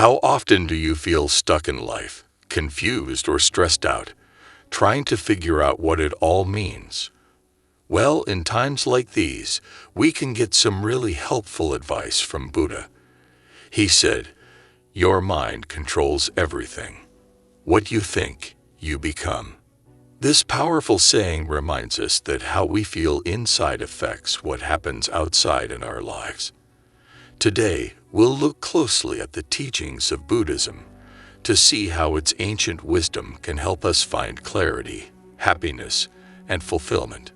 How often do you feel stuck in life, confused or stressed out, trying to figure out what it all means? Well, in times like these, we can get some really helpful advice from Buddha. He said, "Your mind controls everything. What you think, you become." This powerful saying reminds us that how we feel inside affects what happens outside in our lives. Today, we'll look closely at the teachings of Buddhism to see how its ancient wisdom can help us find clarity, happiness, and fulfillment.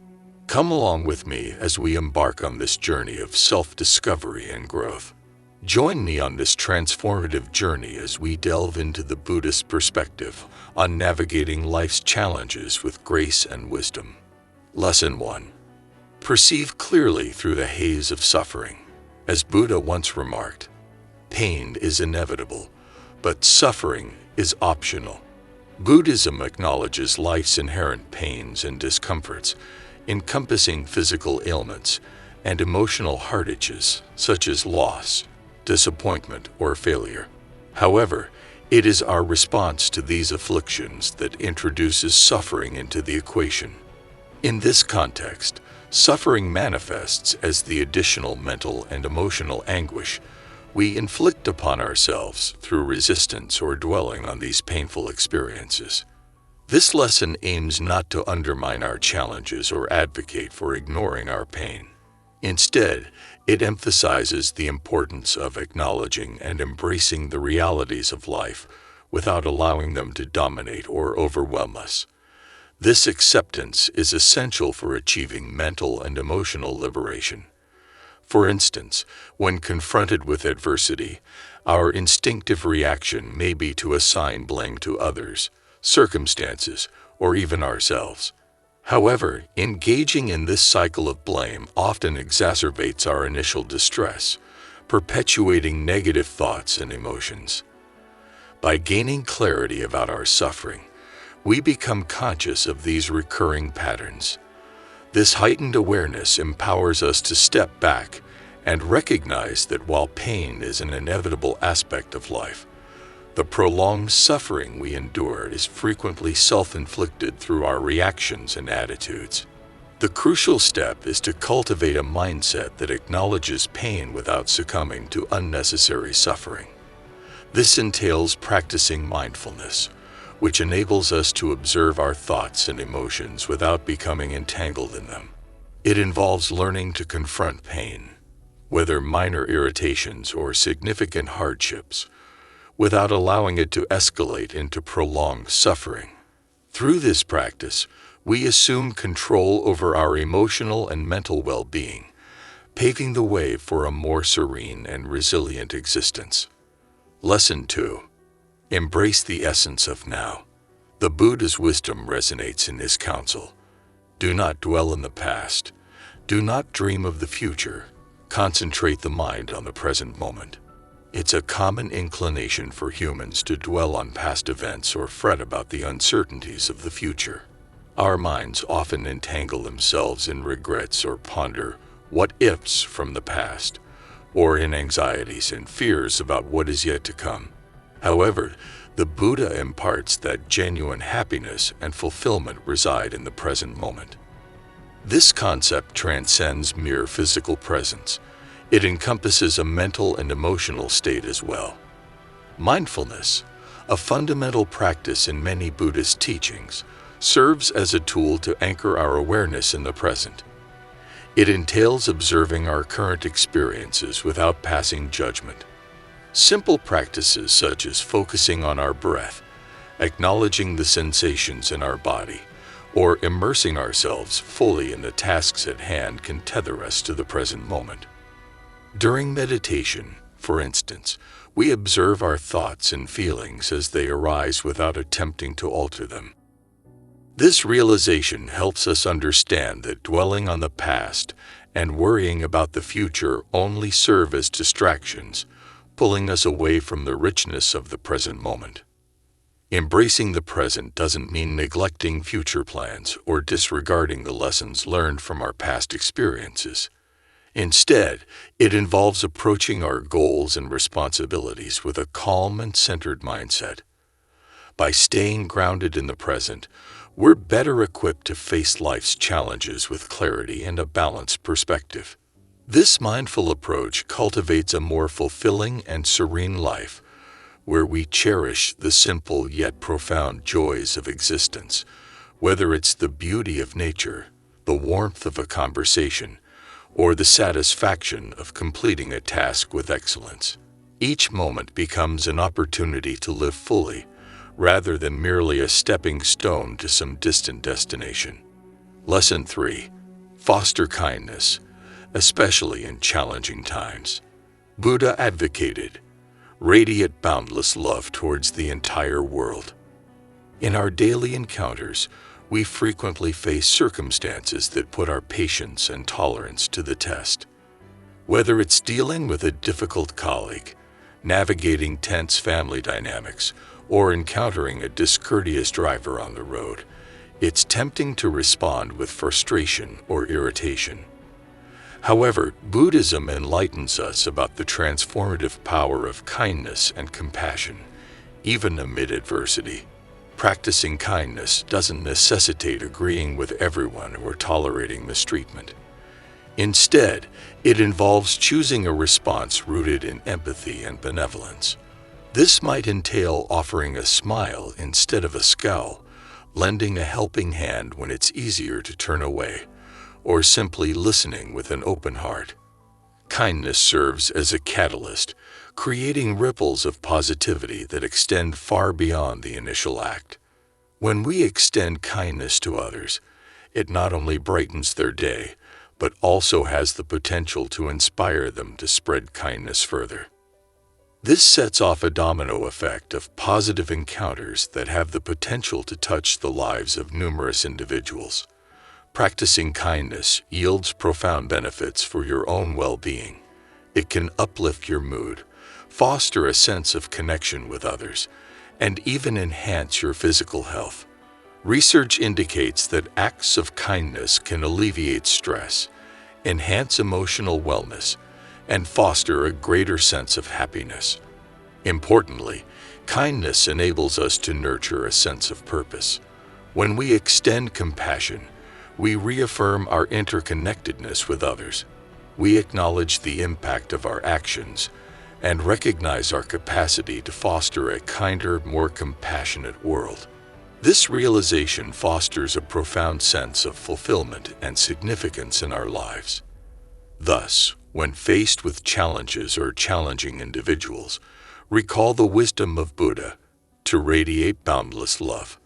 Come along with me as we embark on this journey of self-discovery and growth. Join me on this transformative journey as we delve into the Buddhist perspective on navigating life's challenges with grace and wisdom. Lesson 1. Perceive clearly through the haze of suffering. As Buddha once remarked, pain is inevitable, but suffering is optional. Buddhism acknowledges life's inherent pains and discomforts, encompassing physical ailments and emotional hardages such as loss, disappointment, or failure. However, it is our response to these afflictions that introduces suffering into the equation. In this context, suffering manifests as the additional mental and emotional anguish we inflict upon ourselves through resistance or dwelling on these painful experiences. This lesson aims not to undermine our challenges or advocate for ignoring our pain. Instead, it emphasizes the importance of acknowledging and embracing the realities of life without allowing them to dominate or overwhelm us. This acceptance is essential for achieving mental and emotional liberation. For instance, when confronted with adversity, our instinctive reaction may be to assign blame to others, circumstances, or even ourselves. However, engaging in this cycle of blame often exacerbates our initial distress, perpetuating negative thoughts and emotions. By gaining clarity about our suffering, we become conscious of these recurring patterns. This heightened awareness empowers us to step back and recognize that while pain is an inevitable aspect of life, the prolonged suffering we endure is frequently self-inflicted through our reactions and attitudes. The crucial step is to cultivate a mindset that acknowledges pain without succumbing to unnecessary suffering. This entails practicing mindfulness, which enables us to observe our thoughts and emotions without becoming entangled in them. It involves learning to confront pain, whether minor irritations or significant hardships, without allowing it to escalate into prolonged suffering. Through this practice, we assume control over our emotional and mental well-being, paving the way for a more serene and resilient existence. Lesson 2. Embrace the essence of now. The Buddha's wisdom resonates in his counsel. Do not dwell in the past. Do not dream of the future. Concentrate the mind on the present moment. It's a common inclination for humans to dwell on past events or fret about the uncertainties of the future. Our minds often entangle themselves in regrets or ponder what-ifs from the past, or in anxieties and fears about what is yet to come. However, the Buddha imparts that genuine happiness and fulfillment reside in the present moment. This concept transcends mere physical presence. It encompasses a mental and emotional state as well. Mindfulness, a fundamental practice in many Buddhist teachings, serves as a tool to anchor our awareness in the present. It entails observing our current experiences without passing judgment. Simple practices such as focusing on our breath, acknowledging the sensations in our body, or immersing ourselves fully in the tasks at hand can tether us to the present moment. During meditation, for instance, we observe our thoughts and feelings as they arise without attempting to alter them. This realization helps us understand that dwelling on the past and worrying about the future only serve as distractions, pulling us away from the richness of the present moment. Embracing the present doesn't mean neglecting future plans or disregarding the lessons learned from our past experiences. Instead, it involves approaching our goals and responsibilities with a calm and centered mindset. By staying grounded in the present, we're better equipped to face life's challenges with clarity and a balanced perspective. This mindful approach cultivates a more fulfilling and serene life, where we cherish the simple yet profound joys of existence, whether it's the beauty of nature, the warmth of a conversation, or the satisfaction of completing a task with excellence. Each moment becomes an opportunity to live fully, rather than merely a stepping stone to some distant destination. Lesson 3. Foster kindness, especially in challenging times. Buddha advocated, radiate boundless love towards the entire world. In our daily encounters, we frequently face circumstances that put our patience and tolerance to the test. Whether it's dealing with a difficult colleague, navigating tense family dynamics, or encountering a discourteous driver on the road, it's tempting to respond with frustration or irritation. However, Buddhism enlightens us about the transformative power of kindness and compassion, even amid adversity. Practicing kindness doesn't necessitate agreeing with everyone or tolerating mistreatment. Instead, it involves choosing a response rooted in empathy and benevolence. This might entail offering a smile instead of a scowl, lending a helping hand when it's easier to turn away, or simply listening with an open heart. Kindness serves as a catalyst, creating ripples of positivity that extend far beyond the initial act. When we extend kindness to others, it not only brightens their day, but also has the potential to inspire them to spread kindness further. This sets off a domino effect of positive encounters that have the potential to touch the lives of numerous individuals. Practicing kindness yields profound benefits for your own well-being. It can uplift your mood, foster a sense of connection with others, and even enhance your physical health. Research indicates that acts of kindness can alleviate stress, enhance emotional wellness, and foster a greater sense of happiness. Importantly, kindness enables us to nurture a sense of purpose. When we extend compassion, we reaffirm our interconnectedness with others. We acknowledge the impact of our actions and recognize our capacity to foster a kinder, more compassionate world. This realization fosters a profound sense of fulfillment and significance in our lives. Thus, when faced with challenges or challenging individuals, recall the wisdom of Buddha to radiate boundless love.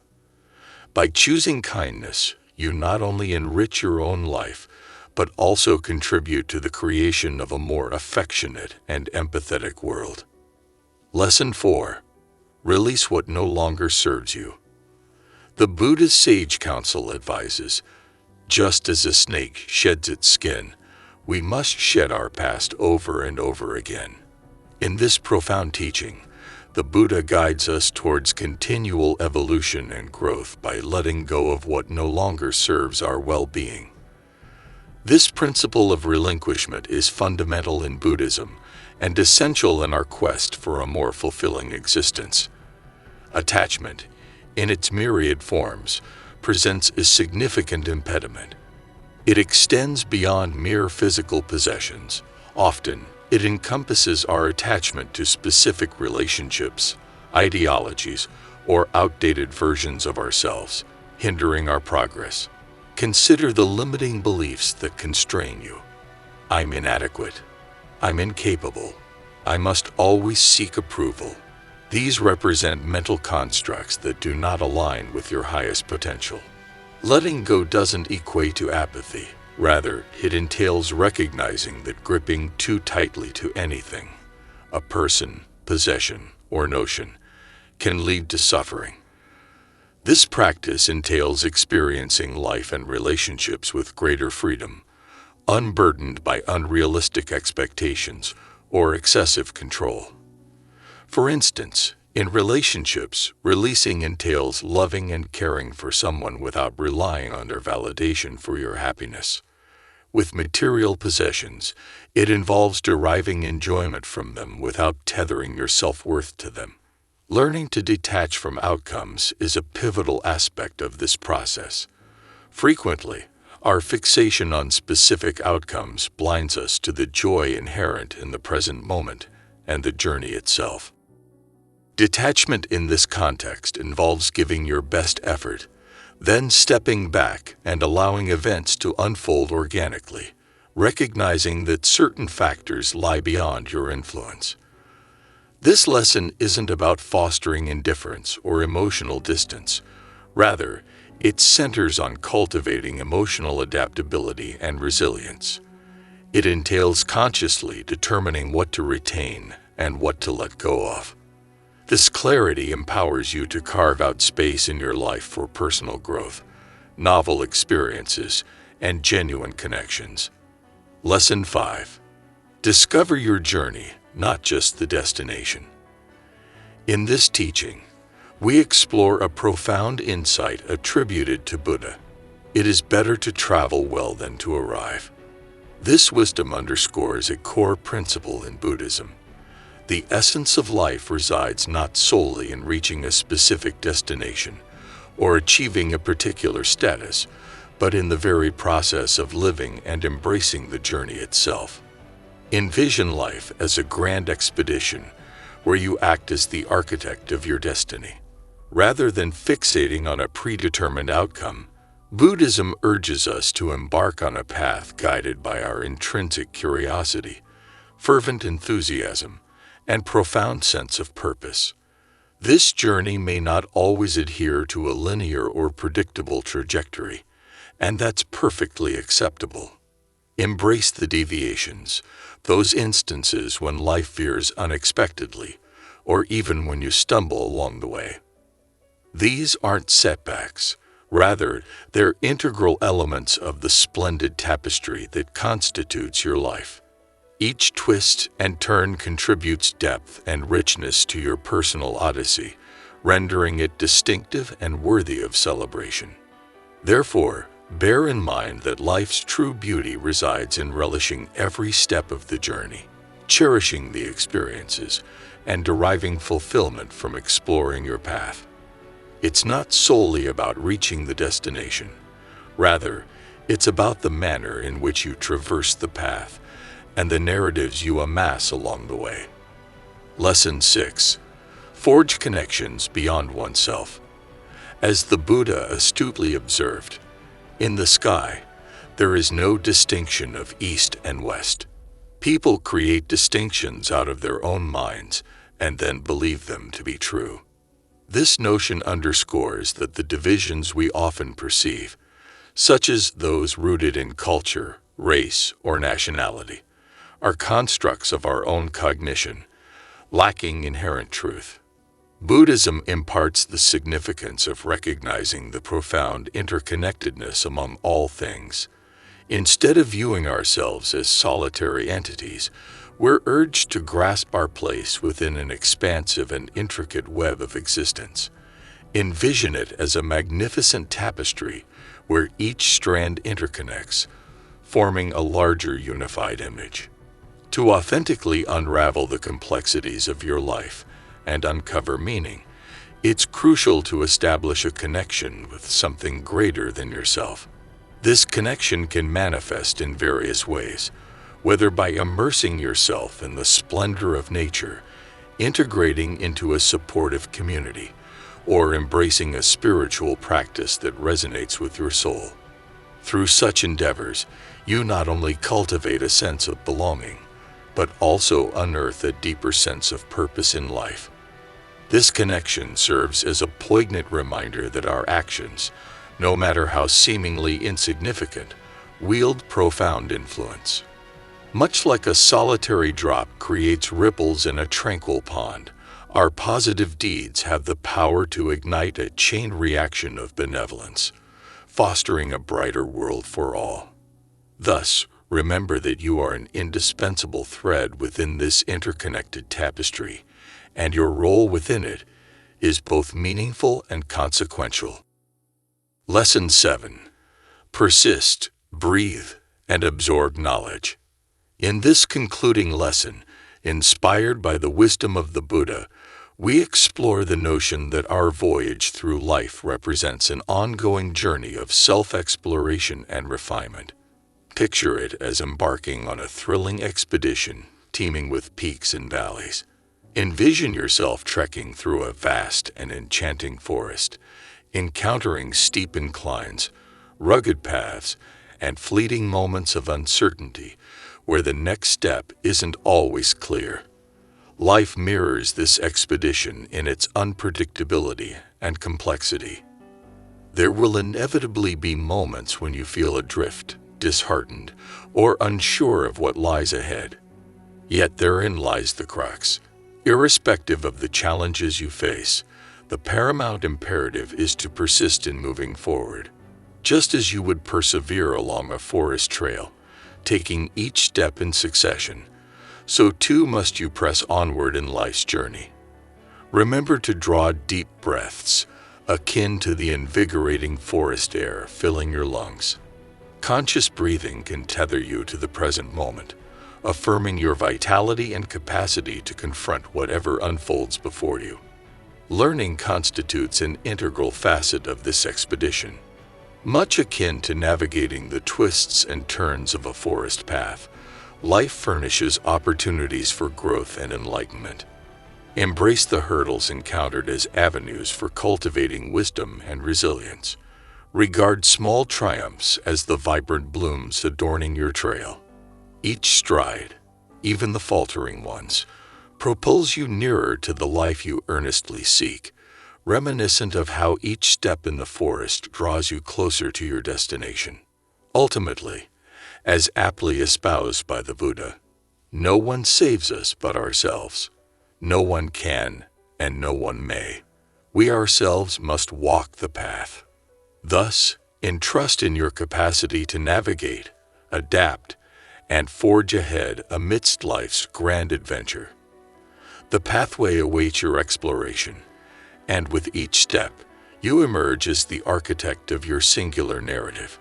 By choosing kindness, you not only enrich your own life, but also contribute to the creation of a more affectionate and empathetic world. Lesson 4. Release what no longer serves you. The Buddhist Sage Council advises, just as a snake sheds its skin, we must shed our past over and over again. In this profound teaching, the Buddha guides us towards continual evolution and growth by letting go of what no longer serves our well-being. This principle of relinquishment is fundamental in Buddhism and essential in our quest for a more fulfilling existence. Attachment, in its myriad forms, presents a significant impediment. It extends beyond mere physical possessions. Often, it encompasses our attachment to specific relationships, ideologies, or outdated versions of ourselves, hindering our progress. Consider the limiting beliefs that constrain you. I'm inadequate. I'm incapable. I must always seek approval. These represent mental constructs that do not align with your highest potential. Letting go doesn't equate to apathy. Rather, it entails recognizing that gripping too tightly to anything, a person, possession, or notion, can lead to suffering. This practice entails experiencing life and relationships with greater freedom, unburdened by unrealistic expectations or excessive control. For instance, in relationships, releasing entails loving and caring for someone without relying on their validation for your happiness. With material possessions, it involves deriving enjoyment from them without tethering your self-worth to them. Learning to detach from outcomes is a pivotal aspect of this process. Frequently, our fixation on specific outcomes blinds us to the joy inherent in the present moment and the journey itself. Detachment in this context involves giving your best effort, then stepping back and allowing events to unfold organically, recognizing that certain factors lie beyond your influence. This lesson isn't about fostering indifference or emotional distance. Rather, it centers on cultivating emotional adaptability and resilience. It entails consciously determining what to retain and what to let go of. This clarity empowers you to carve out space in your life for personal growth, novel experiences, and genuine connections. Lesson 5. Discover your journey, not just the destination. In this teaching, we explore a profound insight attributed to Buddha. It is better to travel well than to arrive. This wisdom underscores a core principle in Buddhism. The essence of life resides not solely in reaching a specific destination or achieving a particular status, but in the very process of living and embracing the journey itself. Envision life as a grand expedition where you act as the architect of your destiny. Rather than fixating on a predetermined outcome, Buddhism urges us to embark on a path guided by our intrinsic curiosity, fervent enthusiasm, and profound sense of purpose. This journey may not always adhere to a linear or predictable trajectory, and that's perfectly acceptable. Embrace the deviations, those instances when life veers unexpectedly, or even when you stumble along the way. These aren't setbacks. Rather, they're integral elements of the splendid tapestry that constitutes your life. Each twist and turn contributes depth and richness to your personal odyssey, rendering it distinctive and worthy of celebration. Therefore, bear in mind that life's true beauty resides in relishing every step of the journey, cherishing the experiences, and deriving fulfillment from exploring your path. It's not solely about reaching the destination. Rather, it's about the manner in which you traverse the path and the narratives you amass along the way. Lesson 6. Forge connections beyond oneself. As the Buddha astutely observed, in the sky, there is no distinction of east and west. People create distinctions out of their own minds and then believe them to be true. This notion underscores that the divisions we often perceive, such as those rooted in culture, race, or nationality, are constructs of our own cognition, lacking inherent truth. Buddhism imparts the significance of recognizing the profound interconnectedness among all things. Instead of viewing ourselves as solitary entities, we're urged to grasp our place within an expansive and intricate web of existence. Envision it as a magnificent tapestry where each strand interconnects, forming a larger unified image. To authentically unravel the complexities of your life and uncover meaning, it's crucial to establish a connection with something greater than yourself. This connection can manifest in various ways, whether by immersing yourself in the splendor of nature, integrating into a supportive community, or embracing a spiritual practice that resonates with your soul. Through such endeavors, you not only cultivate a sense of belonging, but also unearth a deeper sense of purpose in life. This connection serves as a poignant reminder that our actions, no matter how seemingly insignificant, wield profound influence. Much like a solitary drop creates ripples in a tranquil pond, our positive deeds have the power to ignite a chain reaction of benevolence, fostering a brighter world for all. Thus, remember that you are an indispensable thread within this interconnected tapestry, and your role within it is both meaningful and consequential. Lesson 7. Persist, breathe, and absorb knowledge. In this concluding lesson, inspired by the wisdom of the Buddha, we explore the notion that our voyage through life represents an ongoing journey of self-exploration and refinement. Picture it as embarking on a thrilling expedition teeming with peaks and valleys. Envision yourself trekking through a vast and enchanting forest, encountering steep inclines, rugged paths, and fleeting moments of uncertainty where the next step isn't always clear. Life mirrors this expedition in its unpredictability and complexity. There will inevitably be moments when you feel adrift, disheartened, or unsure of what lies ahead. Yet therein lies the crux. Irrespective of the challenges you face, the paramount imperative is to persist in moving forward. Just as you would persevere along a forest trail, taking each step in succession, so too must you press onward in life's journey. Remember to draw deep breaths, akin to the invigorating forest air filling your lungs. Conscious breathing can tether you to the present moment, affirming your vitality and capacity to confront whatever unfolds before you. Learning constitutes an integral facet of this expedition. Much akin to navigating the twists and turns of a forest path, life furnishes opportunities for growth and enlightenment. Embrace the hurdles encountered as avenues for cultivating wisdom and resilience. Regard small triumphs as the vibrant blooms adorning your trail. Each stride, even the faltering ones, propels you nearer to the life you earnestly seek, reminiscent of how each step in the forest draws you closer to your destination. Ultimately, as aptly espoused by the Buddha, no one saves us but ourselves. No one can, and no one may. We ourselves must walk the path. Thus, entrust in your capacity to navigate, adapt, and forge ahead amidst life's grand adventure. The pathway awaits your exploration, and with each step, you emerge as the architect of your singular narrative.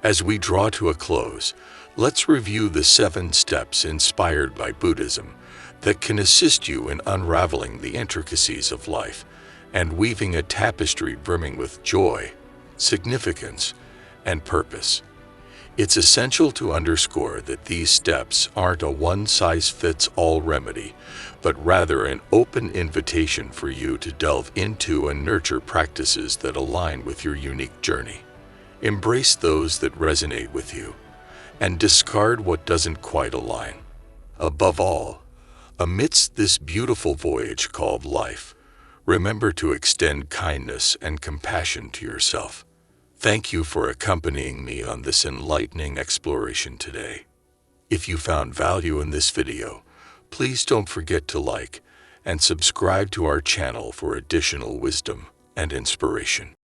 As we draw to a close, let's review the 7 steps inspired by Buddhism that can assist you in unraveling the intricacies of life and weaving a tapestry brimming with joy, significance, and purpose. It's essential to underscore that these steps aren't a one-size-fits-all remedy, but rather an open invitation for you to delve into and nurture practices that align with your unique journey. Embrace those that resonate with you, and discard what doesn't quite align. Above all, amidst this beautiful voyage called life, remember to extend kindness and compassion to yourself. Thank you for accompanying me on this enlightening exploration today. If you found value in this video, please don't forget to like and subscribe to our channel for additional wisdom and inspiration.